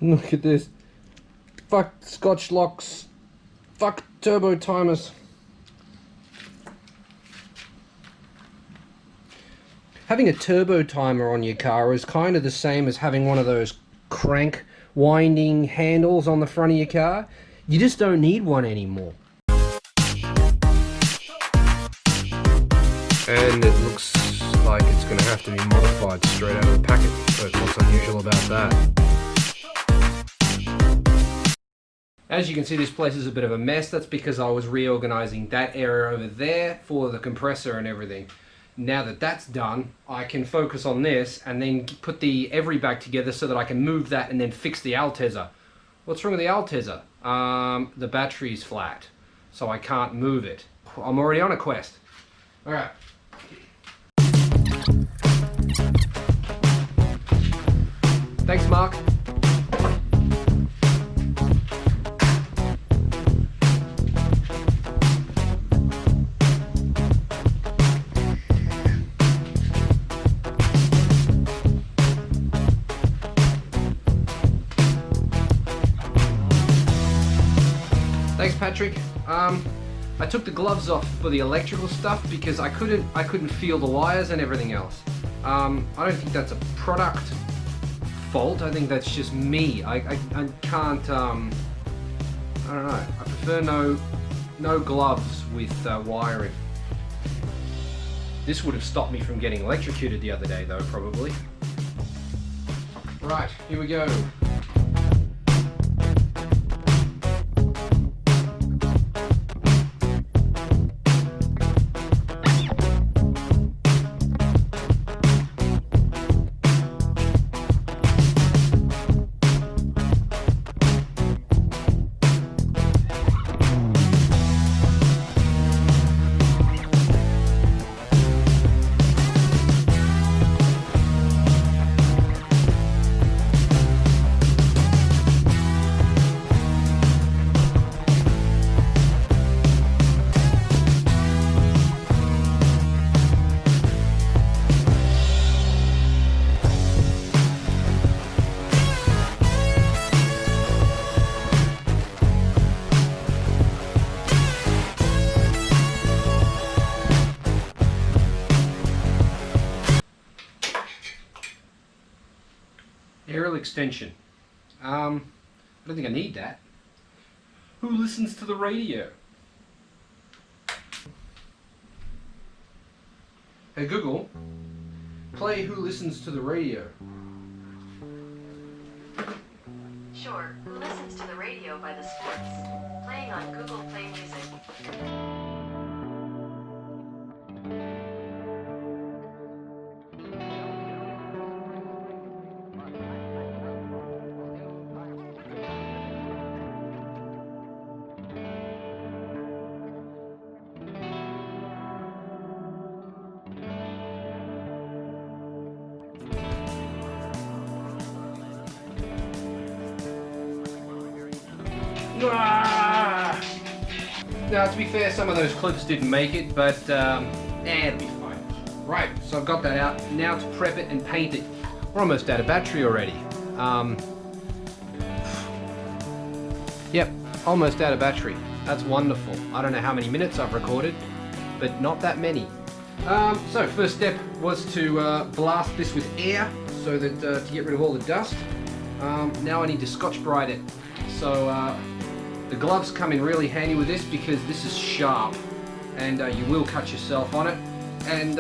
Look at this. Fuck Scotch locks. Fuck turbo timers. Having a turbo timer on your car is kind of the same as having one of those crank winding handles on the front of your car. You just don't need one anymore. And it looks like it's going to have to be modified straight out of the packet. So what's unusual about that? As you can see, this place is a bit of a mess. That's because I was reorganizing that area over there for the compressor and everything. Now that that's done, I can focus on this and then put the every back together so that I can move that and then fix the Altezza. What's wrong with the Altezza? The battery's flat, so I can't move it. I'm already on a quest. All right. Thanks, Mark. Thanks, Patrick. I took the gloves off for the electrical stuff because I couldn't feel the wires and everything else. I don't think that's a product fault. I think that's just me. I can't. I don't know. I prefer no gloves with wiring. This would have stopped me from getting electrocuted the other day, though, probably. Right, here we go. Aerial extension. I don't think I need that. Who listens to the radio? Hey Google, play Who Listens to the Radio. Sure, Who Listens to the Radio by the Sports. Playing on Google Play Music. Now, to be fair, some of those clips didn't make it, but it'll be fine. Right, so I've got that out. Now to prep it and paint it. We're almost out of battery already. Yep, almost out of battery. That's wonderful. I don't know how many minutes I've recorded, but not that many. So first step was to blast this with air so that to get rid of all the dust. Now I need to Scotch-Brite it. So the gloves come in really handy with this because this is sharp and you will cut yourself on it. And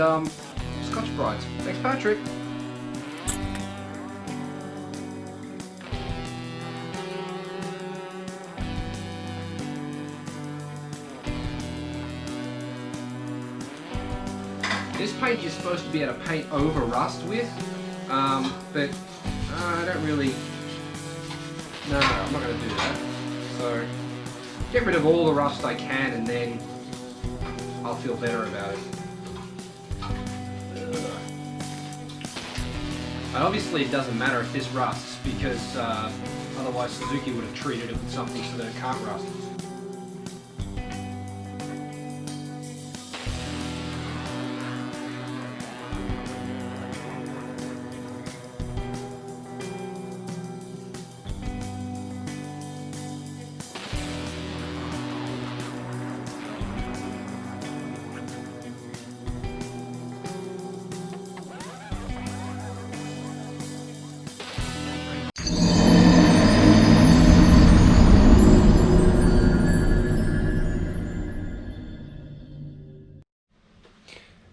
Scotch-Brite. Thanks, Patrick. This paint you're supposed to be able to paint over rust with, but I don't really. No, I'm not going to do that. So, get rid of all the rust I can and then I'll feel better about it. And obviously it doesn't matter if this rusts because otherwise Suzuki would have treated it with something so that it can't rust.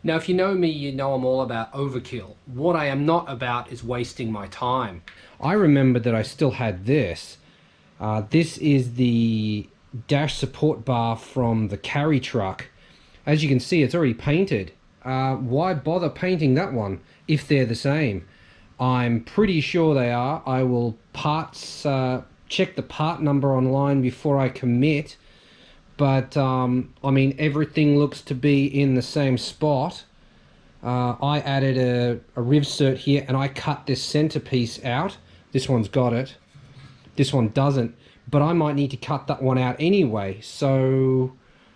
Now, if you know me, you know I'm all about overkill. What I am not about is wasting my time. I remember that I still had this. This is the dash support bar from the carry truck. As you can see, it's already painted. Why bother painting that one if they're the same? I'm pretty sure they are. I will check the part number online before I commit. But, I mean, everything looks to be in the same spot. I added a rivsert here, and I cut this centerpiece out. This one's got it. This one doesn't. But I might need to cut that one out anyway. So,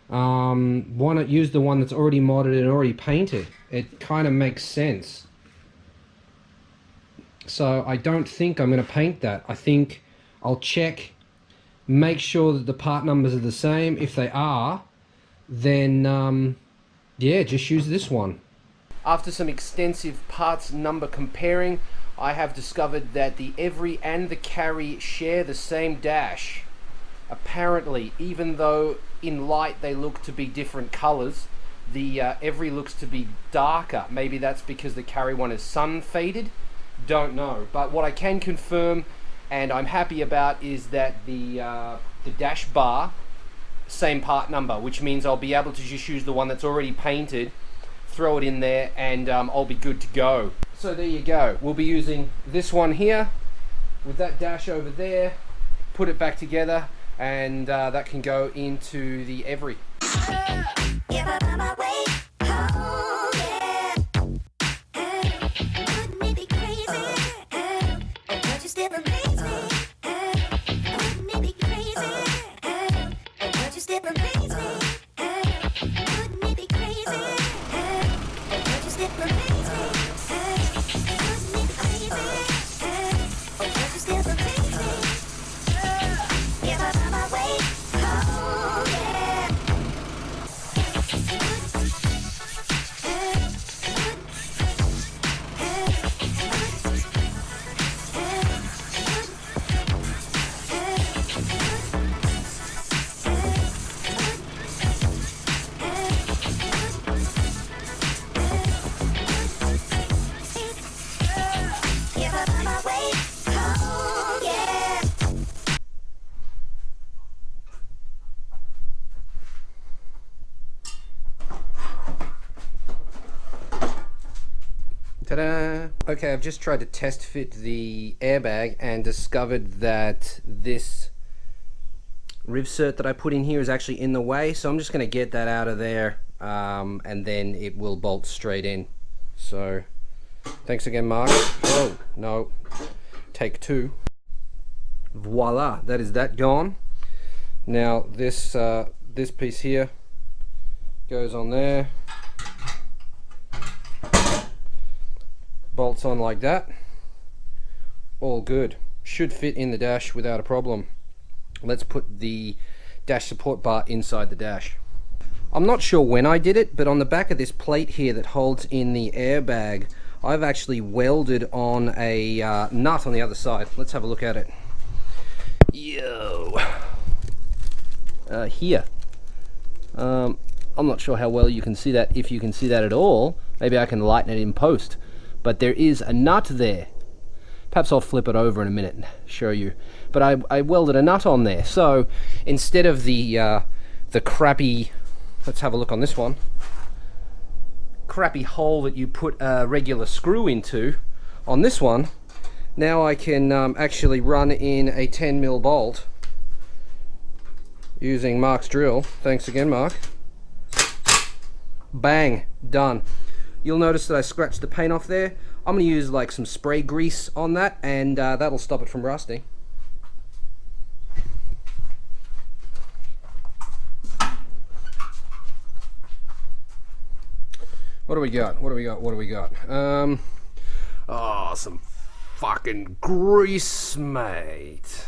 why not use the one that's already modded and already painted? It kind of makes sense. So, I don't think I'm going to paint that. I think I'll check, make sure that the part numbers are the same. If they are, then yeah, just use this one. After some extensive parts number comparing, I have discovered that the Every and the Carry share the same dash. Apparently, even though in light they look to be different colors, the Every looks to be darker. Maybe that's because the Carry one is sun faded. Don't know. But what I can confirm, and I'm happy about, is that the dash bar, same part number, which means I'll be able to just use the one that's already painted, throw it in there, and I'll be good to go. So there you go. We'll be using this one here with that dash over there, put it back together, and that can go into the Every. Ta-da! Okay, I've just tried to test fit the airbag and discovered that this rivsert that I put in here is actually in the way, so I'm just going to get that out of there, and then it will bolt straight in. So, thanks again, Mark. Oh, no. Take two. Voila, that is that gone. Now, this piece here goes on there. Bolts on like that. All good. Should fit in the dash without a problem. Let's put the dash support bar inside the dash. I'm not sure when I did it, but on the back of this plate here that holds in the airbag, I've actually welded on a nut on the other side. Let's have a look at it. Yo! Here. I'm not sure how well you can see that, if you can see that at all. Maybe I can lighten it in post. But there is a nut there. Perhaps I'll flip it over in a minute and show you. But I welded a nut on there. So instead of the crappy, let's have a look on this one, crappy hole that you put a regular screw into, on this one, now I can actually run in a 10mm bolt using Mark's drill. Thanks again, Mark. Bang, done. You'll notice that I scratched the paint off there. I'm going to use like some spray grease on that, and that'll stop it from rusting. What do we got? What do we got? What do we got? Oh, some fucking grease, mate.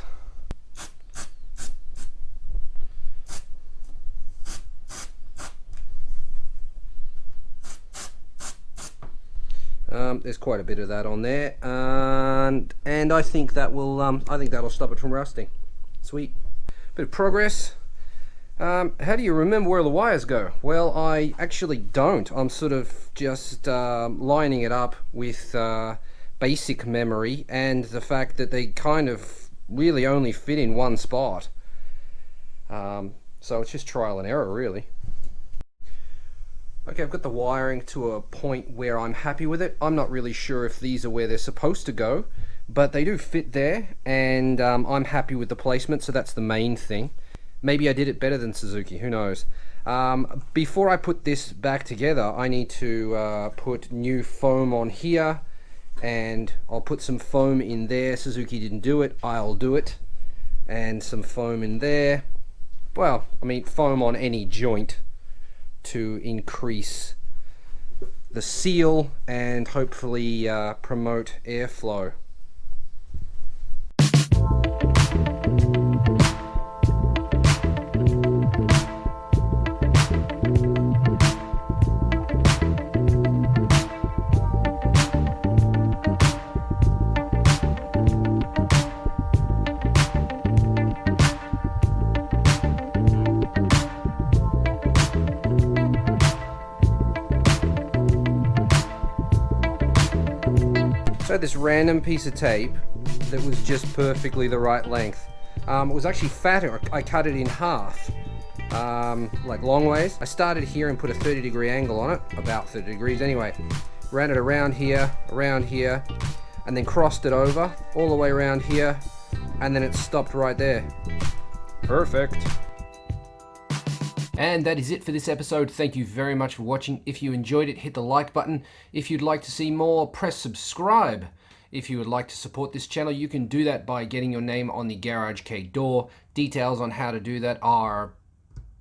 There's quite a bit of that on there, and I think that will, I think that'll stop it from rusting. Sweet. Bit of progress. How do you remember where the wires go? Well, I actually don't. I'm sort of just lining it up with basic memory and the fact that they kind of really only fit in one spot. So it's just trial and error, really. Okay, I've got the wiring to a point where I'm happy with it. I'm not really sure if these are where they're supposed to go, but they do fit there, and I'm happy with the placement, so that's the main thing. Maybe I did it better than Suzuki, who knows. Before I put this back together, I need to put new foam on here, and I'll put some foam in there. Suzuki didn't do it, I'll do it. And some foam in there. Well, I mean, foam on any joint to increase the seal and hopefully promote airflow. So I had this random piece of tape that was just perfectly the right length. It was actually fatter. I cut it in half, like long ways. I started here and put a 30-degree angle on it, about 30 degrees anyway. Ran it around here, and then crossed it over all the way around here, and then it stopped right there. Perfect. And that is it for this episode. Thank you very much for watching. If you enjoyed it, hit the like button. If you'd like to see more, press subscribe. If you would like to support this channel, you can do that by getting your name on the Garage Kei door. Details on how to do that are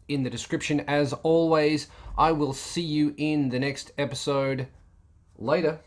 in the description as always. I will see you in the next episode. Later.